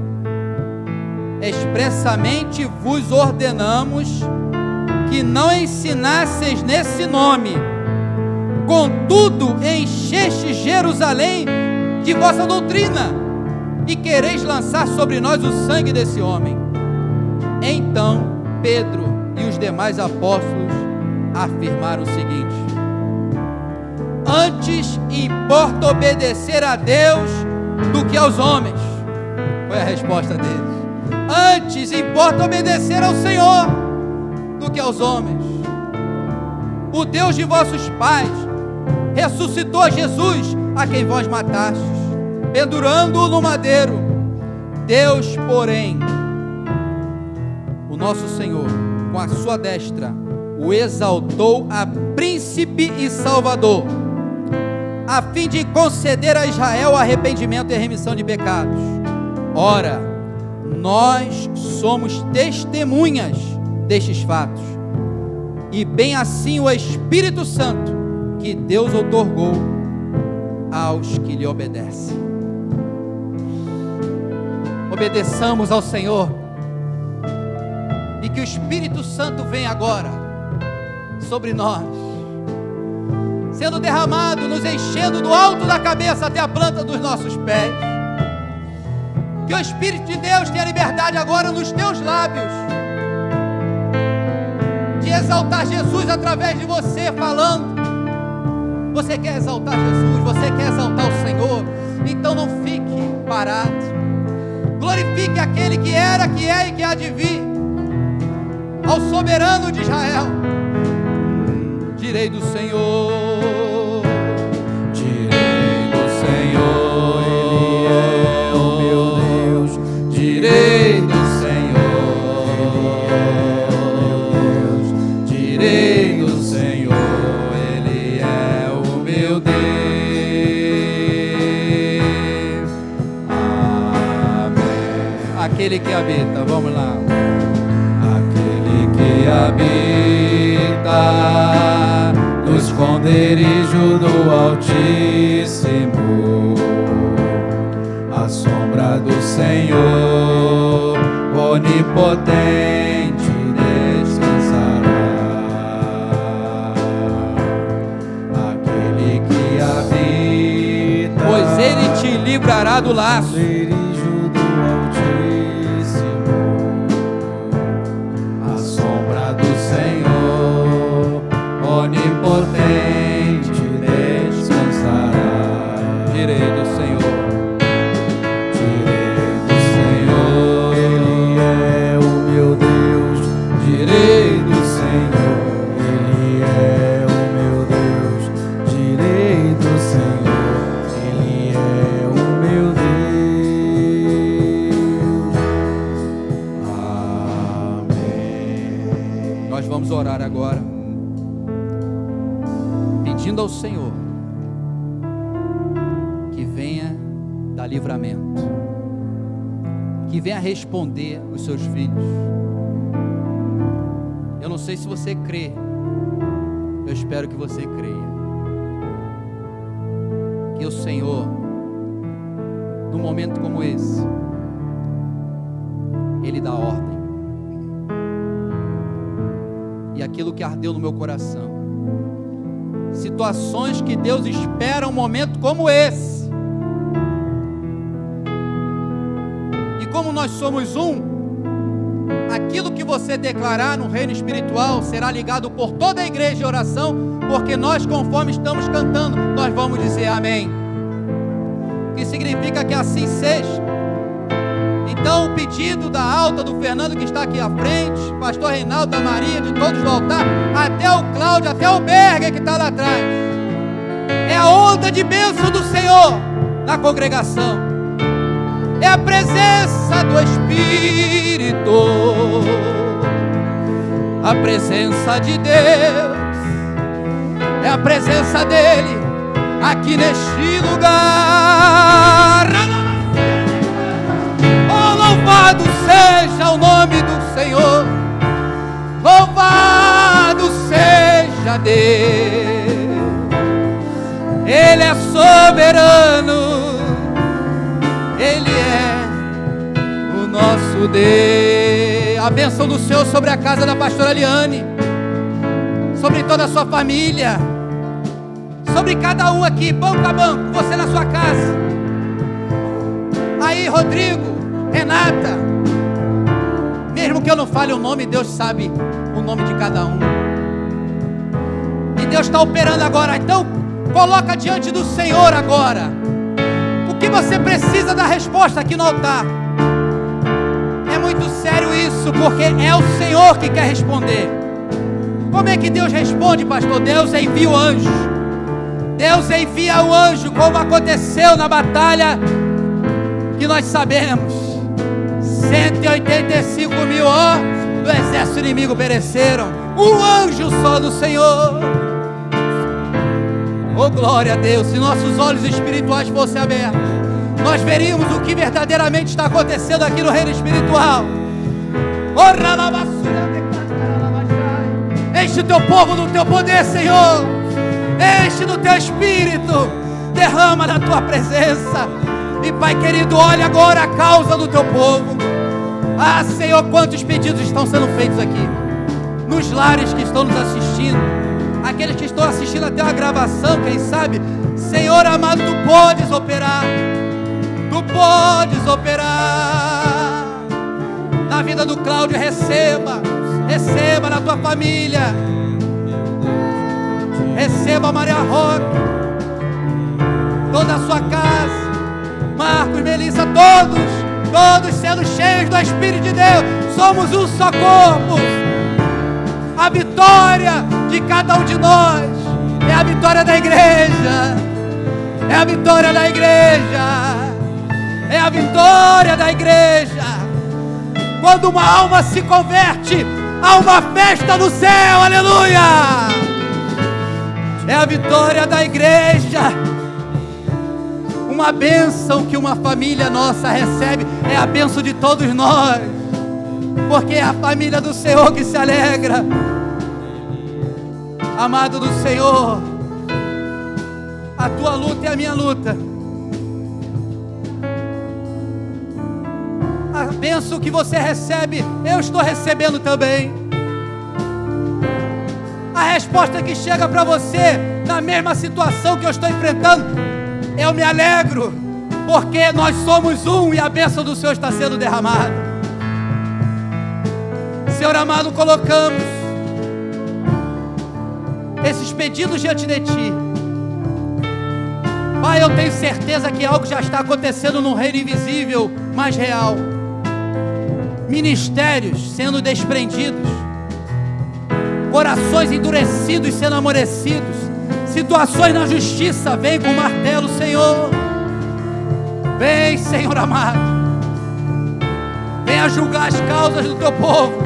expressamente vos ordenamos que não ensinasseis nesse nome, contudo encheste Jerusalém de vossa doutrina, e quereis lançar sobre nós o sangue desse homem. Então Pedro e os demais apóstolos afirmaram o seguinte: antes importa obedecer a Deus do que aos homens. Foi a resposta deles. Antes importa obedecer ao Senhor do que aos homens. O Deus de vossos pais ressuscitou a Jesus, a quem vós matastes, pendurando-o no madeiro. Deus, porém, o nosso Senhor, com a sua destra, o exaltou a príncipe e salvador, a fim de conceder a Israel arrependimento e remissão de pecados. Ora, nós somos testemunhas destes fatos, e bem assim o Espírito Santo que Deus outorgou aos que lhe obedecem. Obedeçamos ao Senhor, e que o Espírito Santo venha agora sobre nós, sendo derramado, nos enchendo do alto da cabeça até a planta dos nossos pés. Que o Espírito de Deus tenha liberdade agora nos teus lábios, de exaltar Jesus através de você falando. Você quer exaltar Jesus? Você quer exaltar o Senhor? Então não fique parado. Glorifique aquele que era, que é e que há de vir, ao soberano de Israel. Direi do Senhor, direi do Senhor, Ele é o meu Deus. Direi do Senhor, Ele é o meu Deus. Direi do Senhor, Ele é o meu Deus. Amém. Aquele que habita, vamos lá. Aquele que habita no esconderijo do Altíssimo, a sombra do Senhor onipotente descansará. Aquele que habita, pois Ele te livrará do laço do Altíssimo, a sombra do Senhor onipotente descansará. Direi do Senhor, direi do Senhor, Ele é o meu Deus. Direi do Senhor, Ele é o meu Deus. Direi do Senhor, Ele é o meu Deus. Amém. Nós vamos orar agora, pedindo ao Senhor que venha dar livramento, que venha responder os seus filhos. Eu não sei se você crê, eu espero que você creia, que o Senhor, num momento como esse, Ele dá ordem, e aquilo que ardeu no meu coração, situações que Deus espera um momento como esse, e como nós somos aquilo que você declarar no reino espiritual será ligado por toda a igreja em oração, porque nós, conforme estamos cantando, nós vamos dizer amém, que significa que assim seja. Então o pedido da Alta, do Fernando que está aqui à frente, pastor Reinaldo, da Maria, de todos do altar, até o Cláudio, até o Berger que está lá atrás, é a onda de bênção do Senhor na congregação. É a presença do Espírito, a presença de Deus, é a presença dEle aqui neste lugar. Oh, louvado seja o nome do Senhor, louvado seja Deus. Ele é soberano, Ele é o nosso Deus. A bênção do Senhor sobre a casa da pastora Liane, sobre toda a sua família, sobre cada um aqui, banco a banco, você na sua casa. Aí, Rodrigo, Renata, mesmo que eu não fale o nome, Deus sabe o nome de cada um. E Deus está operando agora. Então, coloca diante do Senhor agora o que você precisa da resposta aqui no altar. É muito sério isso, porque é o Senhor que quer responder. Como é que Deus responde, pastor? Deus envia o anjo. Deus envia o anjo, como aconteceu na batalha que nós sabemos. 185 mil do exército inimigo pereceram. Um anjo só do Senhor. Oh, glória a Deus. Se nossos olhos espirituais fossem abertos, nós veríamos o que verdadeiramente está acontecendo aqui no reino espiritual. Enche o teu povo do teu poder, Senhor. Enche do teu espírito. Derrama na tua presença. E Pai querido, olha agora a causa do teu povo. Ah, Senhor, quantos pedidos estão sendo feitos aqui, nos lares que estão nos assistindo, aqueles que estão assistindo até uma gravação, quem sabe. Senhor amado, Tu podes operar. Tu podes operar na vida do Cláudio. Receba na tua família. Receba a Maria Roca, toda a sua casa, Marcos, Melissa, todos sendo cheios do Espírito de Deus. Somos um só corpo. A vitória de cada um de nós é a vitória da igreja. É a vitória da igreja. É a vitória da igreja. Quando uma alma se converte, há uma festa no céu. Aleluia! É a vitória da igreja. Uma bênção que uma família nossa recebe é a bênção de todos nós, porque é a família do Senhor que se alegra. Amado do Senhor, a tua luta é a minha luta. A bênção que você recebe, eu estou recebendo também. A resposta que chega para você na mesma situação que eu estou enfrentando, eu me alegro, porque nós somos um e a bênção do Senhor está sendo derramada. Senhor amado, colocamos esses pedidos diante de Ti. Pai, eu tenho certeza que algo já está acontecendo no reino invisível, mas real. Ministérios sendo desprendidos, corações endurecidos sendo amolecidos, situações na justiça. Vem com o martelo, Senhor. Vem, Senhor amado. Venha julgar as causas do teu povo.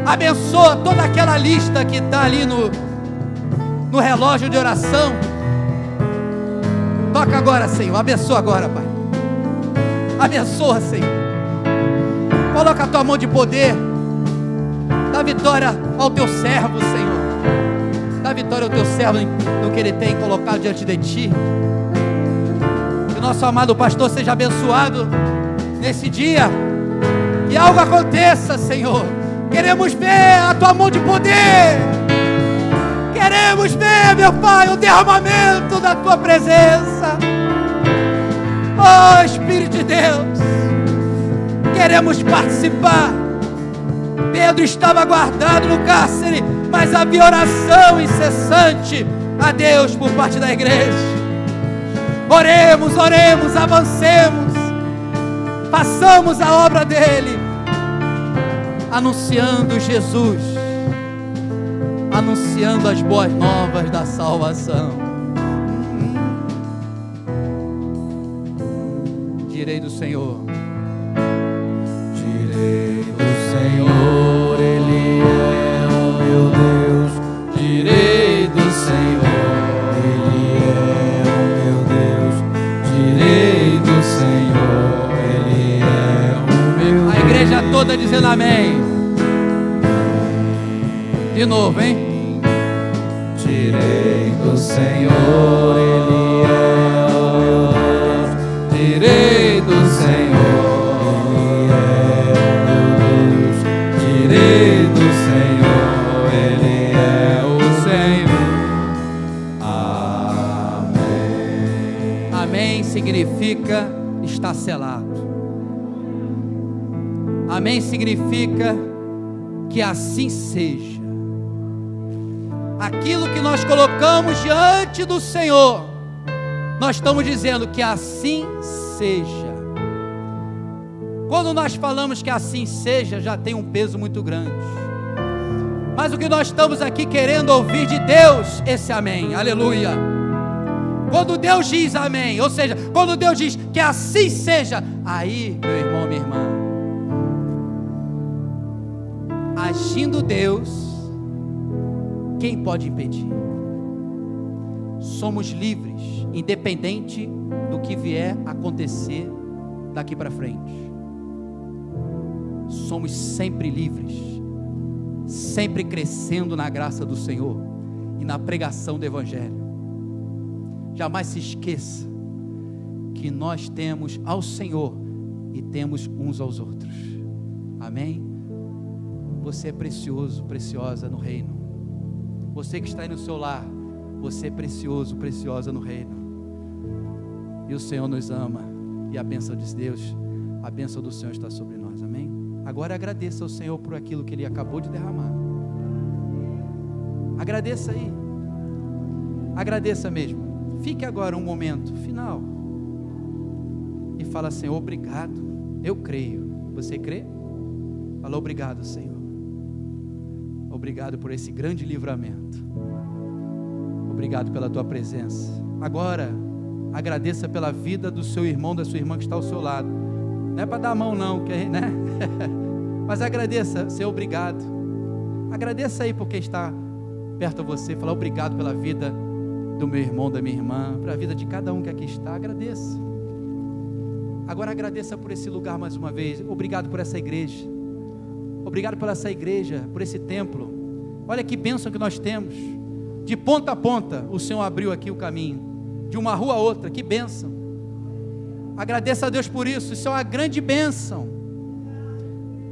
Abençoa toda aquela lista que está ali no relógio de oração. Toca agora, Senhor. Abençoa agora, Pai. Abençoa, Senhor. Coloca a tua mão de poder. Dá vitória ao teu servo, Senhor. Dá vitória ao teu servo no que ele tem colocado diante de Ti. Que o nosso amado pastor seja abençoado nesse dia. E algo aconteça, Senhor. Queremos ver a tua mão de poder. Queremos ver, meu Pai, o derramamento da tua presença. Oh, Espírito de Deus, queremos participar. Pedro estava guardado no cárcere, mas havia oração incessante a Deus por parte da igreja. Oremos, avancemos, façamos a obra dele, anunciando Jesus, anunciando as boas novas da salvação. Direi do Senhor. Direi do Senhor, Ele é o meu Deus. Direi do Senhor, Ele é o meu Deus. Direi do Senhor, Ele é o meu Deus. A igreja toda dizendo amém. De novo, hein? Direi do Senhor, Ele é o meu Deus. Direi do Senhor, Ele é o meu Deus. Direi do Senhor, Ele é o Senhor. Amém. Amém significa está selado. Amém significa que assim seja. Aquilo que nós colocamos diante do Senhor, nós estamos dizendo que assim seja. Quando nós falamos que assim seja, já tem um peso muito grande. Mas o que nós estamos aqui querendo ouvir de Deus, esse amém, aleluia. Quando Deus diz amém, ou seja, quando Deus diz que assim seja, aí, meu irmão, minha irmã, agindo Deus, quem pode impedir? Somos livres, independente do que vier a acontecer daqui para frente. Somos sempre livres, sempre crescendo na graça do Senhor e na pregação do Evangelho. Jamais se esqueça que nós temos ao Senhor e temos uns aos outros. Amém? Você é precioso, preciosa no reino. Você que está aí no seu lar, você é precioso, preciosa no reino. E o Senhor nos ama. E a bênção de Deus, a bênção do Senhor está sobre nós. Amém? Agora agradeça ao Senhor por aquilo que Ele acabou de derramar. Agradeça aí. Agradeça mesmo. Fique agora um momento final. E fala, Senhor, obrigado. Eu creio. Você crê? Fala, obrigado, Senhor. Obrigado por esse grande livramento. Obrigado pela tua presença. Agora, agradeça pela vida do seu irmão, da sua irmã que está ao seu lado. Não é para dar a mão não, né? Mas agradeça, Senhor, obrigado. Agradeça aí por quem está perto de você. Fala, obrigado pela vida do meu irmão, da minha irmã, pela vida de cada um que aqui está. Agradeça. Agora agradeça por esse lugar mais uma vez. Obrigado por essa igreja. Obrigado por essa igreja, por esse templo. Olha que bênção que nós temos. De ponta a ponta, o Senhor abriu aqui o caminho. De uma rua a outra, que bênção. Agradeça a Deus por isso. Isso é uma grande bênção.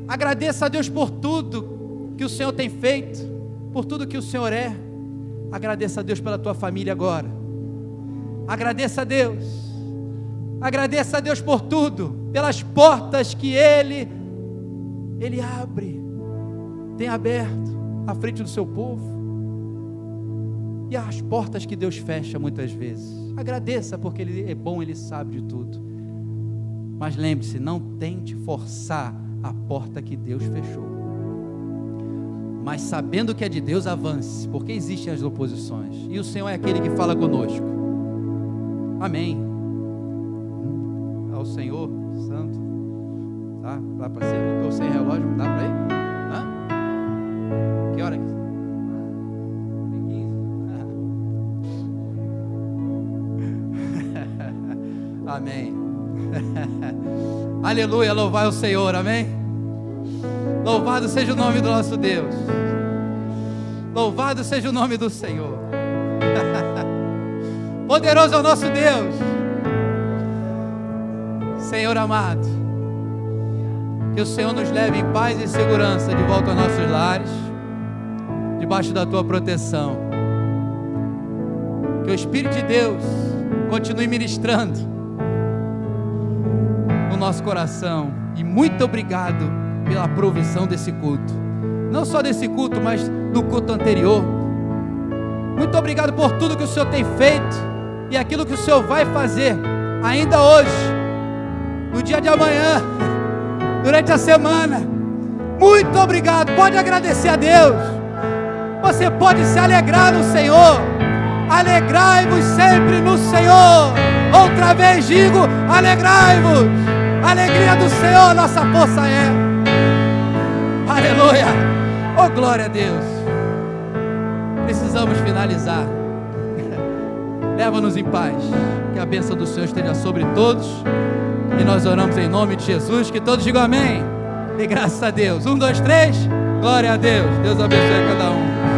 Agradeça a Deus por tudo que o Senhor tem feito, por tudo que o Senhor é. Agradeça a Deus pela tua família agora. Agradeça a Deus. Agradeça a Deus por tudo, pelas portas que Ele abre, tem aberto à frente do seu povo, e as portas que Deus fecha muitas vezes. Agradeça porque Ele é bom, Ele sabe de tudo. Mas lembre-se, não tente forçar a porta que Deus fechou. Mas sabendo que é de Deus, avance, porque existem as oposições, e o Senhor é aquele que fala conosco. Amém. Ao Senhor Santo. Tá? Dá para ser? Não estou sem relógio, não dá para ir? Hã? Que hora que? Tem 15. Amém. Aleluia, louvai o Senhor, amém? Louvado seja o nome do nosso Deus. Louvado seja o nome do Senhor. Poderoso é o nosso Deus. Senhor amado, que o Senhor nos leve em paz e segurança de volta aos nossos lares, debaixo da tua proteção. Que o Espírito de Deus continue ministrando no nosso coração. E muito obrigado pela provisão desse culto. Não só desse culto, mas do culto anterior. Muito obrigado por tudo que o Senhor tem feito e aquilo que o Senhor vai fazer ainda hoje, no dia de amanhã, durante a semana. Muito obrigado. Pode agradecer a Deus. Você pode se alegrar no Senhor. Alegrai-vos sempre no Senhor. Outra vez digo: alegrai-vos. A alegria do Senhor, nossa força é. Aleluia. Oh, glória a Deus. Precisamos finalizar. Leva-nos em paz. Que a bênção do Senhor esteja sobre todos. E nós oramos em nome de Jesus. Que todos digam amém. E graças a Deus. 1, 2, 3. Glória a Deus. Deus abençoe cada um.